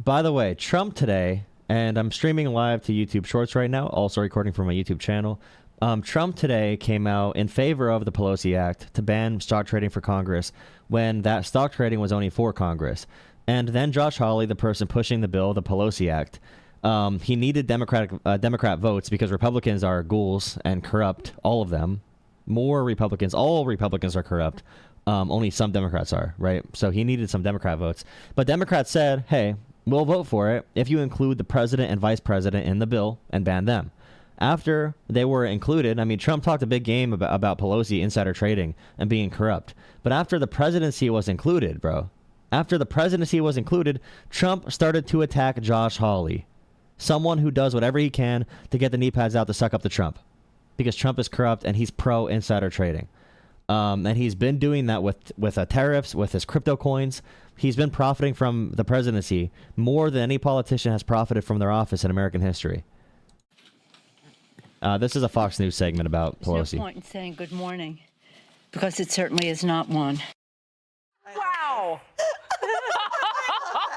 By the way, Trump today, and I'm streaming live to YouTube Shorts right now, also recording from my YouTube channel. Trump today came out in favor of the Pelosi Act to ban stock trading for Congress when that stock trading was only for Congress. And then Josh Hawley, the person pushing the bill, the Pelosi Act, he needed Democrat votes because Republicans are ghouls and corrupt, all of them. More Republicans, all Republicans are corrupt. Only some Democrats are, right? So he needed some Democrat votes. But Democrats said, hey, we'll vote for it if you include the president and vice president in the bill and ban them. After they were included, I mean, Trump talked a big game about Pelosi insider trading and being corrupt. But after the presidency was included, bro, after the presidency was included, Trump started to attack Josh Hawley, someone who does whatever he can to get the knee pads out to suck up to Trump, because Trump is corrupt and he's pro insider trading. And he's been doing that with tariffs, with his crypto coins. He's been profiting from the presidency more than any politician has profited from their office in American history. This is a Fox News segment about Pelosi. There's no point in saying good morning, because it certainly is not one. Wow.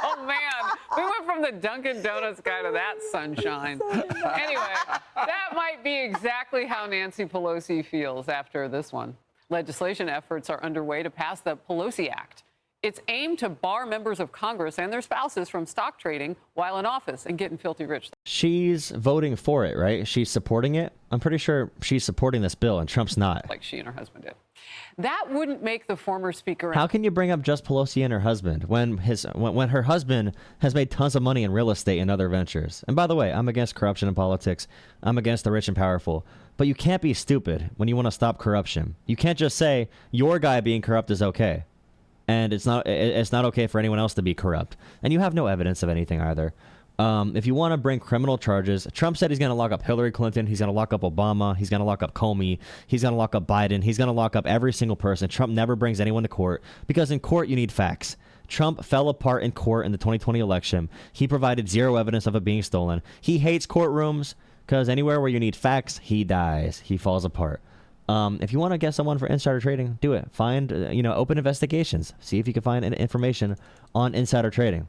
Oh, man. We went from the Dunkin' Donuts guy to that sunshine. Anyway, that might be exactly how Nancy Pelosi feels after this one. Legislation efforts are underway to pass the Pelosi Act. It's aimed to bar members of Congress and their spouses from stock trading while in office and getting filthy rich. She's voting for it, right? She's supporting it. I'm pretty sure she's supporting this bill, and Trump's not. Like she and her husband did. That wouldn't make the former speaker... How can you bring up just Pelosi and her husband when her husband has made tons of money in real estate and other ventures? And by the way, I'm against corruption in politics. I'm against the rich and powerful. But you can't be stupid when you want to stop corruption. You can't just say your guy being corrupt is okay. And it's not okay for anyone else to be corrupt. And you have no evidence of anything either. If you want to bring criminal charges, Trump said he's going to lock up Hillary Clinton. He's going to lock up Obama. He's going to lock up Comey. He's going to lock up Biden. He's going to lock up every single person. Trump never brings anyone to court because in court you need facts. Trump fell apart in court in the 2020 election. He provided zero evidence of it being stolen. He hates courtrooms because anywhere where you need facts, he dies. He falls apart. If you want to get someone for insider trading, do it. Find, open investigations. See if you can find information on insider trading.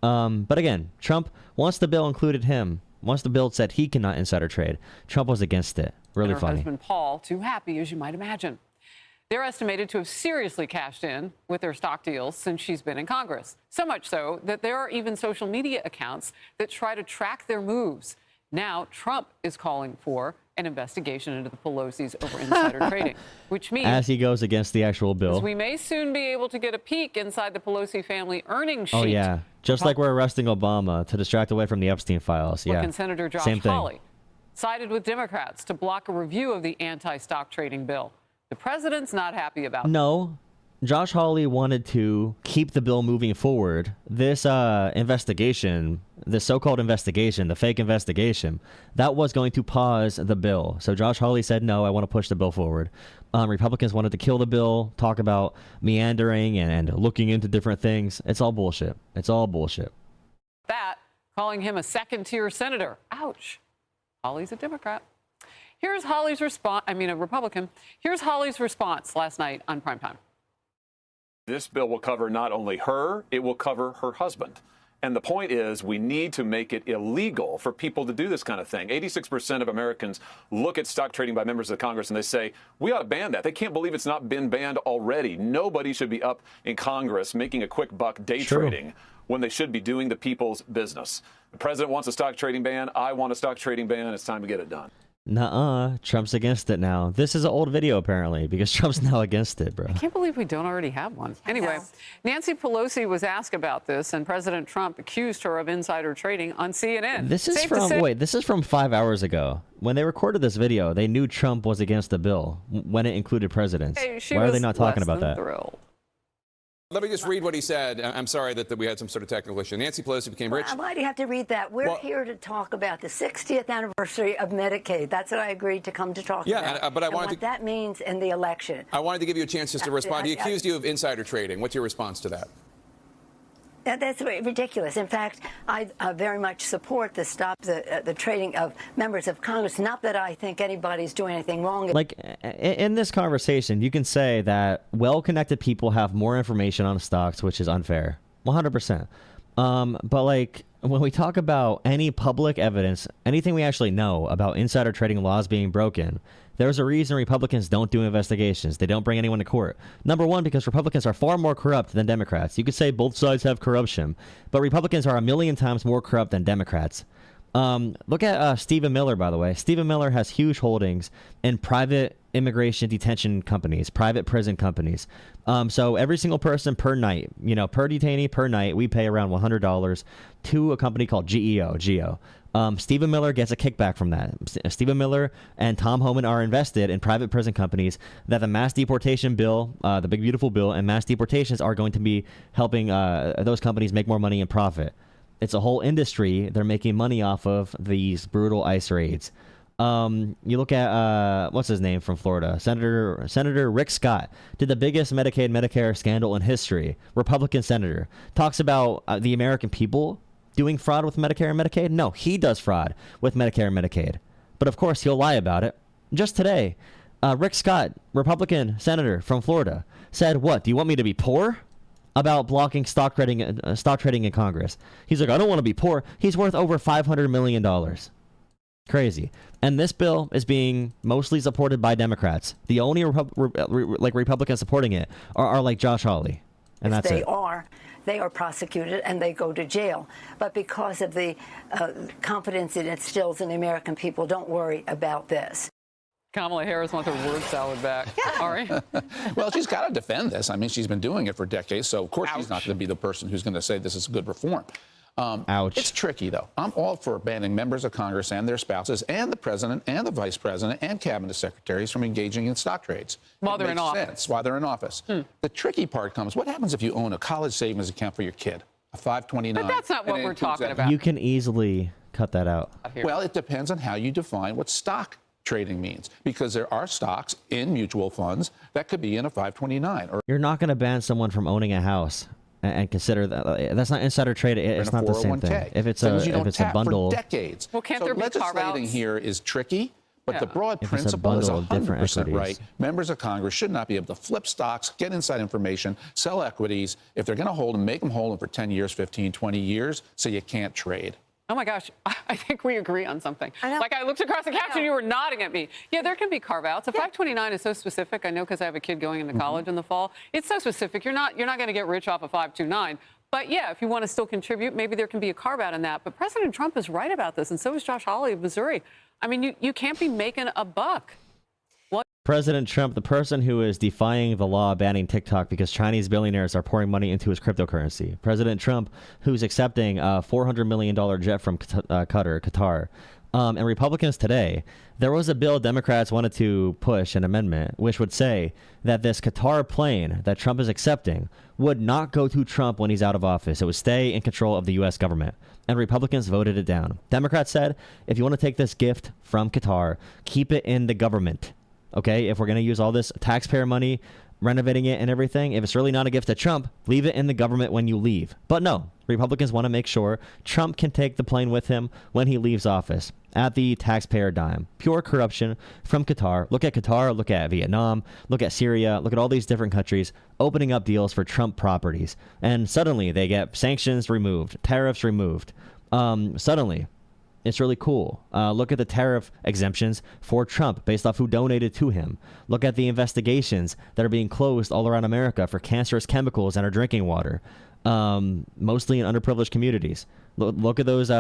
But again, Trump, once the bill included him, once the bill said he cannot insider trade, Trump was against it. Really and her funny. Husband Paul, too happy, as you might imagine. They're estimated to have seriously cashed in with their stock deals since she's been in Congress. So much so that there are even social media accounts that try to track their moves. Now, Trump is calling for an investigation into the Pelosi's over insider trading, which means... As he goes against the actual bill. We may soon be able to get a peek inside the Pelosi family earnings sheet. Oh, yeah. Just like we're arresting Obama to distract away from the Epstein files. Republican Senator Josh Same thing. Hawley sided with Democrats to block a review of the anti-stock trading bill. The president's not happy about it. No. Josh Hawley wanted to keep the bill moving forward. This investigation, the so-called investigation, the fake investigation, that was going to pause the bill. So Josh Hawley said, no, I want to push the bill forward. Republicans wanted to kill the bill, talk about meandering and looking into different things. It's all bullshit. It's all bullshit. That, calling him a second-tier senator. Ouch. Hawley's a Democrat. Here's Hawley's response, a Republican. Here's Hawley's response last night on Primetime. This bill will cover not only her, it will cover her husband. And the point is, we need to make it illegal for people to do this kind of thing. 86% of Americans look at stock trading by members of Congress and they say, we ought to ban that. They can't believe it's not been banned already. Nobody should be up in Congress making a quick buck day trading when they should be doing the people's business. The president wants a stock trading ban. I want a stock trading ban. It's time to get it done. Nuh-uh. Trump's against it now. This is an old video, apparently, because Trump's now against it, bro. I can't believe we don't already have one. Anyway, Nancy Pelosi was asked about this, and President Trump accused her of insider trading on CNN. This is this is from 5 hours ago. When they recorded this video, they knew Trump was against the bill when it included presidents. Hey, Why are they not talking about that? Thrilled. Let me just read what he said. I'm sorry that we had some sort of technical issue. Nancy Pelosi became rich. Why do you have to read that? We're here to talk about the 60th anniversary of Medicaid. That's what I agreed to come to talk about. But I wanted what that means in the election. I wanted to give you a chance just to respond. He accused you of insider trading. What's your response to that? That's ridiculous. In fact, I very much support the trading of members of Congress. Not that I think anybody's doing anything wrong. Like, in this conversation, you can say that well-connected people have more information on stocks, which is unfair. 100%. But like when we talk about any public evidence, anything we actually know about insider trading laws being broken, there's a reason Republicans don't do investigations. They don't bring anyone to court. Number one, because Republicans are far more corrupt than Democrats. You could say both sides have corruption, but Republicans are a million times more corrupt than Democrats. Look at Stephen Miller, by the way. Stephen Miller has huge holdings in private immigration detention companies, private prison companies. So every single person per night, per detainee per night, we pay around $100 to a company called GEO. Stephen Miller gets a kickback from that. Stephen Miller and Tom Homan are invested in private prison companies that the mass deportation bill, the big beautiful bill, and mass deportations are going to be helping those companies make more money and profit. It's a whole industry. They're making money off of these brutal ICE raids. You look at what's his name from Florida, Senator Rick Scott, did the biggest Medicare scandal in history. Republican senator talks about the American people doing fraud with Medicare and Medicaid. No, he does fraud with Medicare and Medicaid, but of course he'll lie about it. Just today, Rick Scott, Republican senator from Florida, said, "What? Do you want me to be poor?" About blocking stock trading in Congress. He's like, I don't want to be poor. He's worth over $500 million. Crazy. And this bill is being mostly supported by Democrats. The only Republicans supporting it are like Josh Hawley. And that's it. They are prosecuted and they go to jail. But because of the confidence it instills in the American people, don't worry about this. Kamala Harris wants her word salad back. Ari? Well, she's got to defend this. I mean, she's been doing it for decades, so of course she's not going to be the person who's going to say this is good reform. Ouch. It's tricky, though. I'm all for banning members of Congress and their spouses and the president and the vice president and cabinet secretaries from engaging in stock trades. While they're in office. While they're in office. The tricky part comes, what happens if you own a college savings account for your kid, a 529? But that's not what we're talking about. You can easily cut that out. Well, it depends on how you define what stock trading means, because there are stocks in mutual funds that could be in a 529. Or you're not going to ban someone from owning a house and consider that that's not insider trade. It's not the same thing. If it's a bundle, for decades. Well, can't there be carve-outs? Legislating here is tricky, but the broad principle is 100% right. Members of Congress should not be able to flip stocks, get inside information, sell equities. If they're going to hold them, make them hold them for 10 years, 15, 20 years, so you can't trade. Oh, my gosh. I think we agree on something. Like, I looked across the couch and you were nodding at me. Yeah, there can be carve-outs. A 529 is so specific. I know because I have a kid going into college in the fall. It's so specific. You're not going to get rich off a 529. But, yeah, if you want to still contribute, maybe there can be a carve-out in that. But President Trump is right about this, and so is Josh Hawley of Missouri. I mean, you can't be making a buck. President Trump, the person who is defying the law banning TikTok because Chinese billionaires are pouring money into his cryptocurrency. President Trump, who's accepting a $400 million jet from Qatar. And Republicans today, there was a bill Democrats wanted to push, an amendment, which would say that this Qatar plane that Trump is accepting would not go to Trump when he's out of office. It would stay in control of the U.S. government. And Republicans voted it down. Democrats said, if you want to take this gift from Qatar, keep it in the government. Okay, if we're going to use all this taxpayer money, renovating it and everything, if it's really not a gift to Trump, leave it in the government when you leave. But no, Republicans want to make sure Trump can take the plane with him when he leaves office at the taxpayer dime. Pure corruption from Qatar. Look at Qatar, look at Vietnam, look at Syria, look at all these different countries opening up deals for Trump properties. And suddenly they get sanctions removed, tariffs removed. Suddenly. It's really cool. Look at the tariff exemptions for Trump based off who donated to him. Look at the investigations that are being closed all around America for cancerous chemicals in our drinking water, mostly in underprivileged communities. Look at those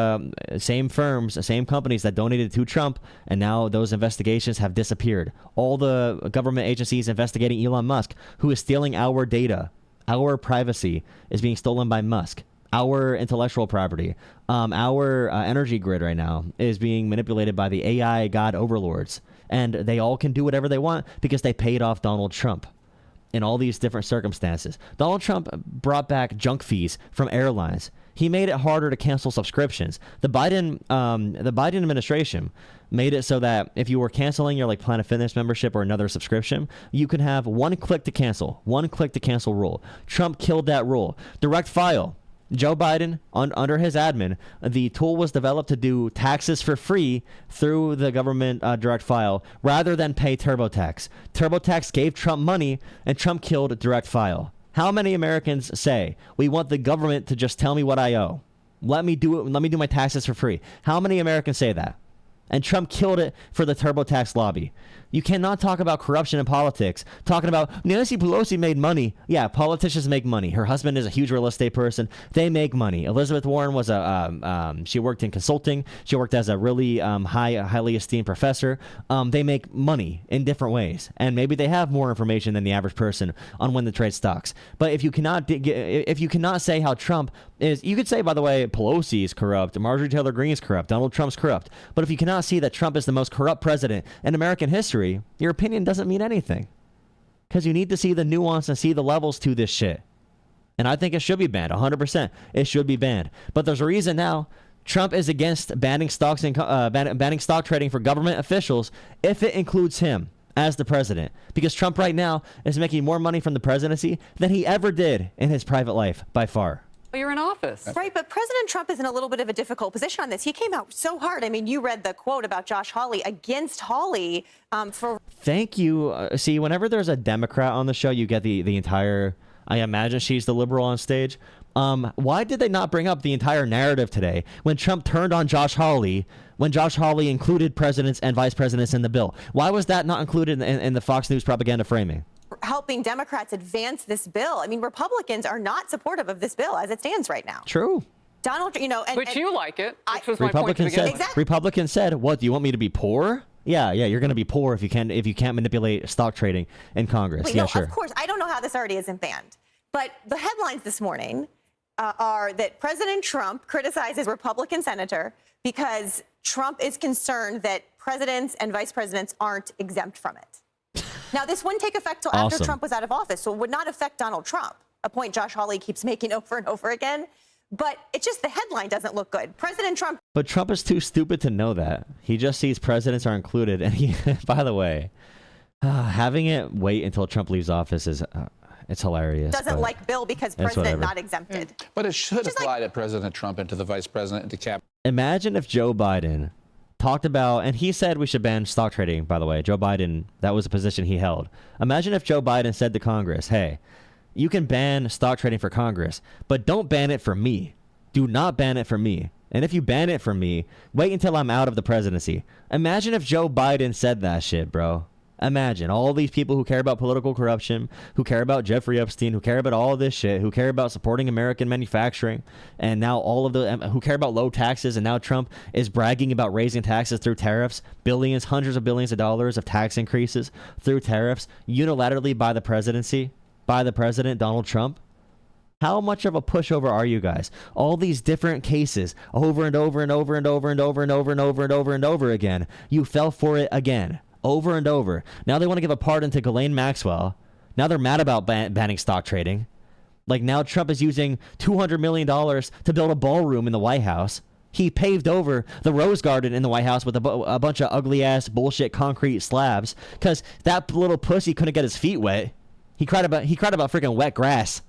same firms, same companies that donated to Trump, and now those investigations have disappeared. All the government agencies investigating Elon Musk, who is stealing our data, our privacy is being stolen by Musk. Our intellectual property, our energy grid right now is being manipulated by the AI god overlords. And they all can do whatever they want because they paid off Donald Trump in all these different circumstances. Donald Trump brought back junk fees from airlines. He made it harder to cancel subscriptions. The Biden administration made it so that if you were canceling your Planet Fitness membership or another subscription, you could have one click to cancel rule. Trump killed that rule. Direct file. Joe Biden, under his admin, the tool was developed to do taxes for free through the government direct file rather than pay TurboTax. TurboTax gave Trump money, and Trump killed direct file. How many Americans say, we want the government to just tell me what I owe? Let me do it. Let me do my taxes for free. How many Americans say that? And Trump killed it for the TurboTax lobby. You cannot talk about corruption in politics. Talking about Nancy Pelosi made money. Yeah, politicians make money. Her husband is a huge real estate person. They make money. Elizabeth Warren was she worked in consulting. She worked as a really highly esteemed professor. They make money in different ways, and maybe they have more information than the average person on when to trade stocks. But if you cannot say how Trump is, you could say, by the way, Pelosi is corrupt, Marjorie Taylor Greene is corrupt, Donald Trump's corrupt. But if you cannot see that Trump is the most corrupt president in American history, your opinion doesn't mean anything, because you need to see the nuance and see the levels to this shit. And I think it should be banned 100%. It should be banned. But there's a reason now Trump is against banning stocks and banning stock trading for government officials if it includes him as the president, because Trump right now is making more money from the presidency than he ever did in his private life by far. You're in office. Right, but President Trump is in a little bit of a difficult position on this. He came out so hard. I mean, you read the quote about Josh Hawley against Hawley for... Thank you. See, whenever there's a Democrat on the show, you get the entire... I imagine she's the liberal on stage. Why did they not bring up the entire narrative today when Trump turned on Josh Hawley, when Josh Hawley included presidents and vice presidents in the bill? Why was that not included in the Fox News propaganda framing? Helping Democrats advance this bill. I mean, Republicans are not supportive of this bill as it stands right now. True. Donald, but you like it, which was my point to begin with. Exactly. Republicans said, what, do you want me to be poor? Yeah, you're going to be poor if you can't manipulate stock trading in Congress. Wait, yeah, no, sure. Of course, I don't know how this already isn't banned. But the headlines this morning are that President Trump criticizes Republican senator because Trump is concerned that presidents and vice presidents aren't exempt from it. Now, this wouldn't take effect till after Trump was out of office, so it would not affect Donald Trump, a point Josh Hawley keeps making over and over again. But it's just the headline doesn't look good. President Trump. But Trump is too stupid to know that. He just sees presidents are included. And he, by the way, having it wait until Trump leaves office is it's hilarious. Doesn't like bill because president not exempted. But it should apply to President Trump and to the vice president and to Cap. Imagine if Joe Biden talked about, and he said we should ban stock trading, by the way. Joe Biden, that was a position he held. Imagine if Joe Biden said to Congress, hey, you can ban stock trading for Congress, but don't ban it for me. Do not ban it for me. And if you ban it for me, wait until I'm out of the presidency. Imagine if Joe Biden said that shit, bro. Imagine all these people who care about political corruption, who care about Jeffrey Epstein, who care about all this shit, who care about supporting American manufacturing, and now all of the who care about low taxes, and now Trump is bragging about raising taxes through tariffs, billions, hundreds of billions of dollars of tax increases through tariffs unilaterally by the presidency, by the president, Donald Trump. How much of a pushover are you guys? All these different cases over and over and over and over and over and over and over and over and over again. You fell for it again. Over and over. Now they want to give a pardon to Ghislaine Maxwell. Now they're mad about banning stock trading. Like now Trump is using $200 million to build a ballroom in the White House. He paved over the Rose Garden in the White House with a bunch of ugly-ass bullshit concrete slabs because that little pussy couldn't get his feet wet. He cried about freaking wet grass.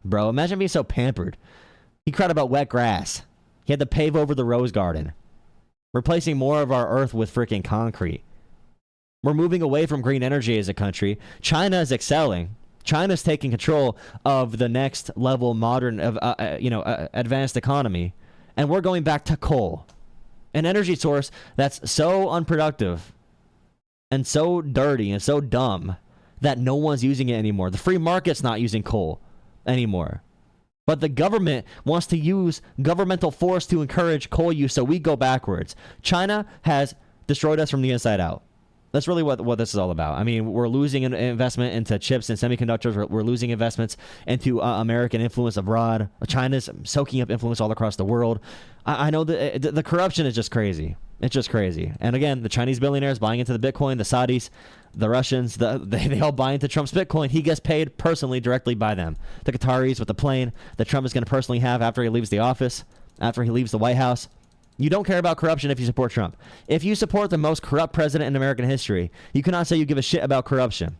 Bro, imagine being so pampered. He cried about wet grass. He had to pave over the Rose Garden, replacing more of our earth with freaking concrete. We're moving away from green energy as a country. China is excelling. China's taking control of the next level modern, advanced economy. And we're going back to coal. An energy source that's so unproductive and so dirty and so dumb that no one's using it anymore. The free market's not using coal anymore. But the government wants to use governmental force to encourage coal use, so we go backwards. China has destroyed us from the inside out. That's really what this is all about. I mean, we're losing an investment into chips and semiconductors. We're losing investments into American influence abroad. China's soaking up influence all across the world. I know the corruption is just crazy. It's just crazy. And again, the Chinese billionaires buying into the Bitcoin, the Saudis, the Russians, they all buy into Trump's Bitcoin. He gets paid personally directly by them. The Qataris with the plane that Trump is going to personally have after he leaves the office, after he leaves the White House. You don't care about corruption if you support Trump. If you support the most corrupt president in American history, you cannot say you give a shit about corruption.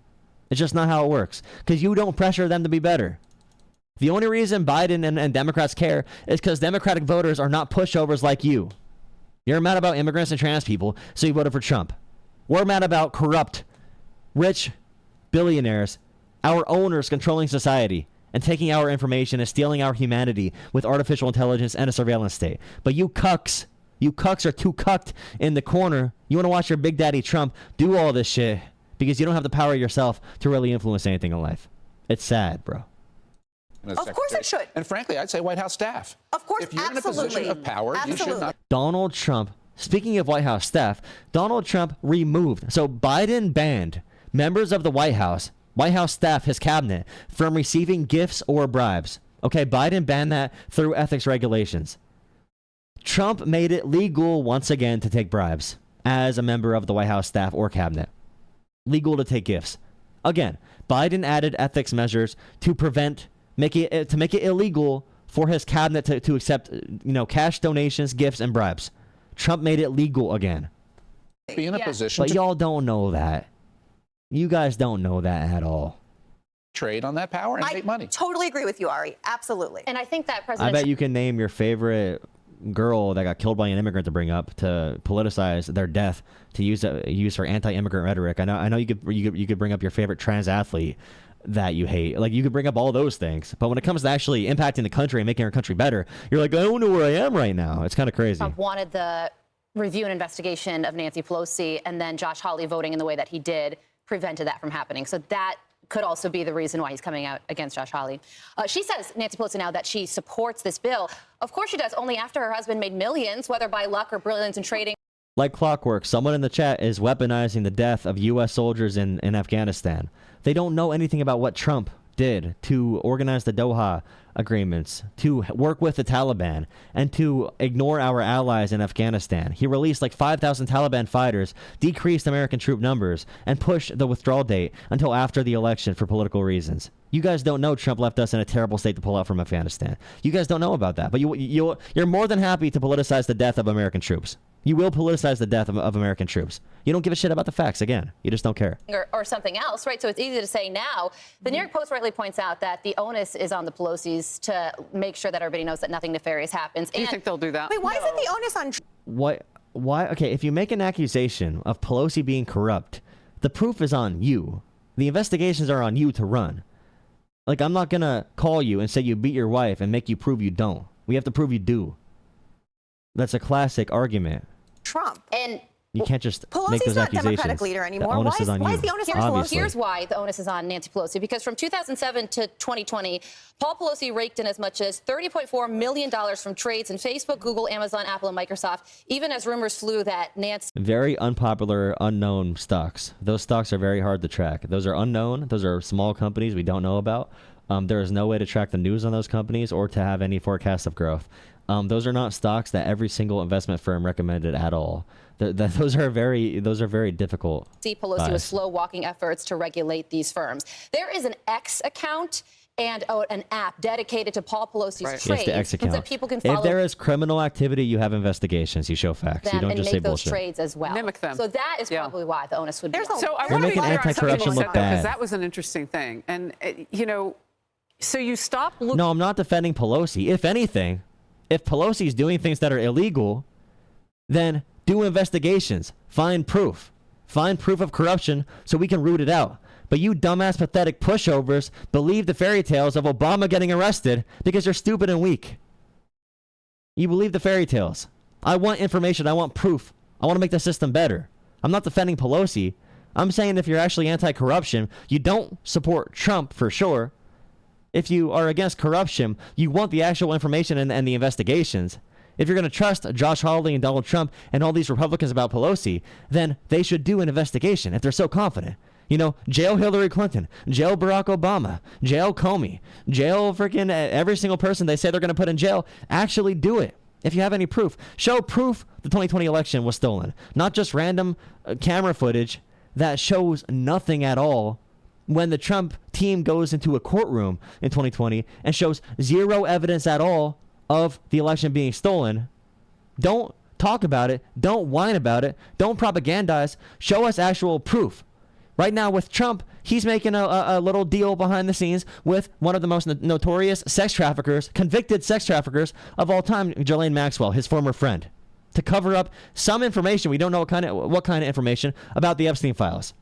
It's just not how it works. Because you don't pressure them to be better. The only reason Biden and Democrats care is because Democratic voters are not pushovers like you. You're mad about immigrants and trans people, so you voted for Trump. We're mad about corrupt, rich billionaires, our owners controlling society, and taking our information and stealing our humanity with artificial intelligence and a surveillance state. But you cucks are too cucked in the corner. You want to watch your Big Daddy Trump do all this shit because you don't have the power yourself to really influence anything in life. It's sad, bro. Of course it should. And frankly, I'd say White House staff. Of course, if you're absolutely. in a position of power, you should not. Donald Trump, speaking of White House staff, Donald Trump removed. So Biden banned members of the White House staff, his cabinet, from receiving gifts or bribes. Okay, Biden banned that through ethics regulations. Trump made it legal once again to take bribes as a member of the White House staff or cabinet. Legal to take gifts. Again, Biden added ethics measures to make it illegal for his cabinet to accept, cash donations, gifts, and bribes. Trump made it legal again. Be in a position But y'all don't know that. You guys don't know that at all. Trade on that power and make money. I totally agree with you, Ari. Absolutely. And I think that President I bet you can name your favorite girl that got killed by an immigrant to bring up to politicize their death to use for anti-immigrant rhetoric. I know you could bring up your favorite trans athlete that you hate. Like, you could bring up all those things, but when it comes to actually impacting the country and making our country better, you're like, I don't know where I am right now. It's kind of crazy. Trump wanted the review and investigation of Nancy Pelosi, and then Josh Hawley voting in the way that he did prevented that from happening. So that could also be the reason why he's coming out against Josh Hawley. She says, Nancy Pelosi, now that she supports this bill. Of course she does, only after her husband made millions, whether by luck or brilliance in trading. Like clockwork, someone in the chat is weaponizing the death of U.S. soldiers in Afghanistan. They don't know anything about what Trump did to organize the Doha agreements, to work with the Taliban, and to ignore our allies in Afghanistan. He released like 5,000 Taliban fighters, decreased American troop numbers, and pushed the withdrawal date until after the election for political reasons. You guys don't know Trump left us in a terrible state to pull out from Afghanistan. You guys don't know about that, but you're more than happy to politicize the death of American troops. You will politicize the death of American troops. You don't give a shit about the facts. Again, you just don't care. Or something else, right? So it's easy to say now. The New York Post rightly points out that the onus is on the Pelosi's to make sure that everybody knows that nothing nefarious happens. Do you think they'll do that? Wait, why isn't the onus on What? Why? Okay, if you make an accusation of Pelosi being corrupt, the proof is on you. The investigations are on you to run. Like, I'm not gonna call you and say you beat your wife and make you prove you don't. We have to prove you do. That's a classic argument. Trump? And you can't just Pelosi's make those not accusations. Democratic leader anymore. The onus is on why you. is the onus on Pelosi? Here's why the onus is on Nancy Pelosi. Because from 2007 to 2020, Paul Pelosi raked in as much as $30.4 million from trades in Facebook, Google, Amazon, Apple, and Microsoft, even as rumors flew that Nancy... Very unpopular, unknown stocks. Those stocks are very hard to track. Those are unknown. Those are small companies we don't know about. There is no way to track the news on those companies or to have any forecast of growth. Those are not stocks that every single investment firm recommended at all. Those are very difficult. Pelosi was slow walking efforts to regulate these firms. There is an X account and an app dedicated to Paul Pelosi's trades. Yes, the X account. So that people can follow. If there is criminal activity, you have investigations. You show facts. You don't just say bullshit. And make those trades as well. Mimic them. So that is probably why the onus would be. So I You're want to be making clear on something anti-corruption you said, look bad. because that was an interesting thing. And, so you stop looking... No, I'm not defending Pelosi. If anything, if Pelosi is doing things that are illegal, then do investigations. Find proof. Find proof of corruption so we can root it out. But you dumbass, pathetic pushovers believe the fairy tales of Obama getting arrested because you're stupid and weak. You believe the fairy tales. I want information. I want proof. I want to make the system better. I'm not defending Pelosi. I'm saying if you're actually anti-corruption, you don't support Trump for sure. If you are against corruption, you want the actual information and the investigations. If you're going to trust Josh Hawley and Donald Trump and all these Republicans about Pelosi, then they should do an investigation if they're so confident. Jail Hillary Clinton, jail Barack Obama, jail Comey, jail freaking every single person they say they're going to put in jail. Actually do it. If you have any proof, show proof the 2020 election was stolen. Not just random camera footage that shows nothing at all. When the Trump team goes into a courtroom in 2020 and shows zero evidence at all of the election being stolen, don't talk about it. Don't whine about it. Don't propagandize. Show us actual proof. Right now with Trump, he's making a little deal behind the scenes with one of the most notorious sex traffickers, convicted sex traffickers of all time, Ghislaine Maxwell, his former friend, to cover up some information. We don't know what kind of information about the Epstein files.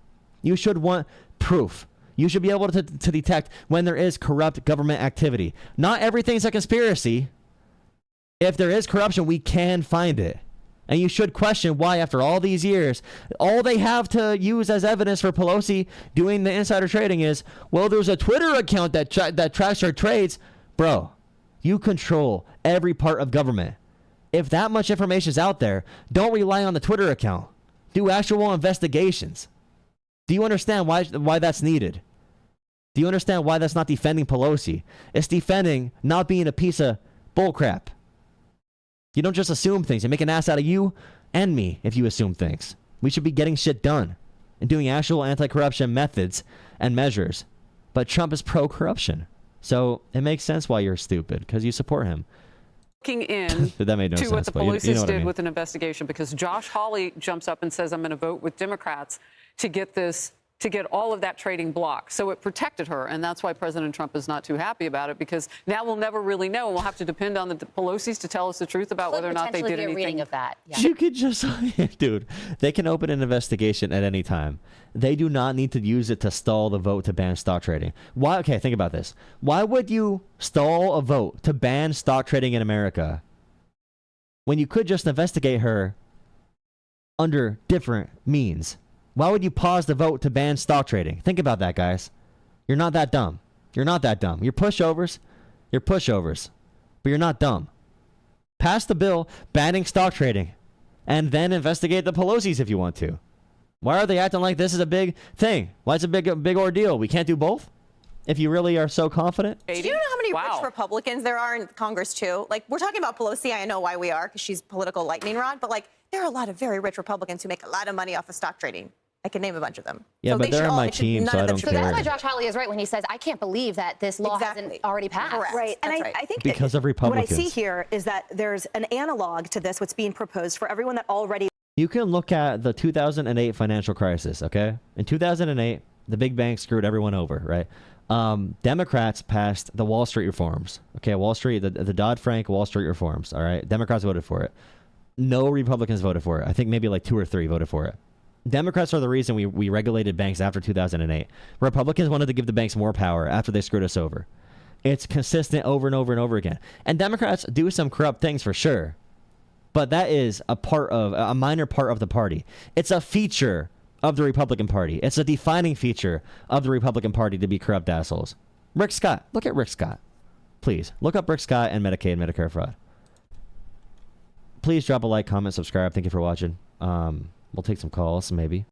You should want proof. You should be able to detect when there is corrupt government activity. Not everything's a conspiracy. If there is corruption, we can find it. And you should question why, after all these years, all they have to use as evidence for Pelosi doing the insider trading is, well, there's a Twitter account that tracks our trades. Bro, you control every part of government. If that much information is out there, don't rely on the Twitter account. Do actual investigations. Do you understand why that's needed? Do you understand why that's not defending Pelosi? It's defending not being a piece of bullcrap. You don't just assume things. You make an ass out of you and me if you assume things. We should be getting shit done and doing actual anti-corruption methods and measures. But Trump is pro-corruption. So it makes sense why you're stupid, because you support him. Looking in that made no to sense, what the but you know Pelosi's what I did mean. with an investigation, because Josh Hawley jumps up and says, I'm going to vote with Democrats to get this, to get all of that trading blocked. So it protected her, and that's why President Trump is not too happy about it, because now we'll never really know, and we'll have to depend on the Pelosi's to tell us the truth about whether or not they did anything. Reading of that. Yeah. You could just, dude, they can open an investigation at any time. They do not need to use it to stall the vote to ban stock trading. Why? Okay, think about this. Why would you stall a vote to ban stock trading in America when you could just investigate her under different means? Why would you pause the vote to ban stock trading? Think about that, guys. You're not that dumb. You're not that dumb. You're pushovers. You're pushovers. But you're not dumb. Pass the bill banning stock trading and then investigate the Pelosi's if you want to. Why are they acting like this is a big thing? Why is it a big ordeal? We can't do both? If you really are so confident? Do you know how many rich Republicans there are in Congress, too? Like, we're talking about Pelosi. I know why we are, because she's political lightning rod. But, like, there are a lot of very rich Republicans who make a lot of money off of stock trading. I can name a bunch of them. Yeah, so but they're on my team, so I don't care. So that's why Josh Hawley is right when he says, I can't believe that this law hasn't already passed. Correct. Right. And I think because of Republicans. What I see here is that there's an analog to this, what's being proposed for everyone that already... You can look at the 2008 financial crisis, okay? In 2008, the big banks screwed everyone over, right? Democrats passed the Wall Street reforms. Okay, Wall Street, the Dodd-Frank Wall Street reforms, all right? Democrats voted for it. No Republicans voted for it. I think maybe like 2 or 3 voted for it. Democrats are the reason we regulated banks after 2008. Republicans wanted to give the banks more power after they screwed us over. It's consistent over and over and over again. And Democrats do some corrupt things for sure. But that is a minor part of the party. It's a feature of the Republican Party. It's a defining feature of the Republican Party to be corrupt assholes. Rick Scott. Look at Rick Scott. Please, look up Rick Scott and Medicaid and Medicare fraud. Please drop a like, comment, subscribe. Thank you for watching. We'll take some calls, maybe.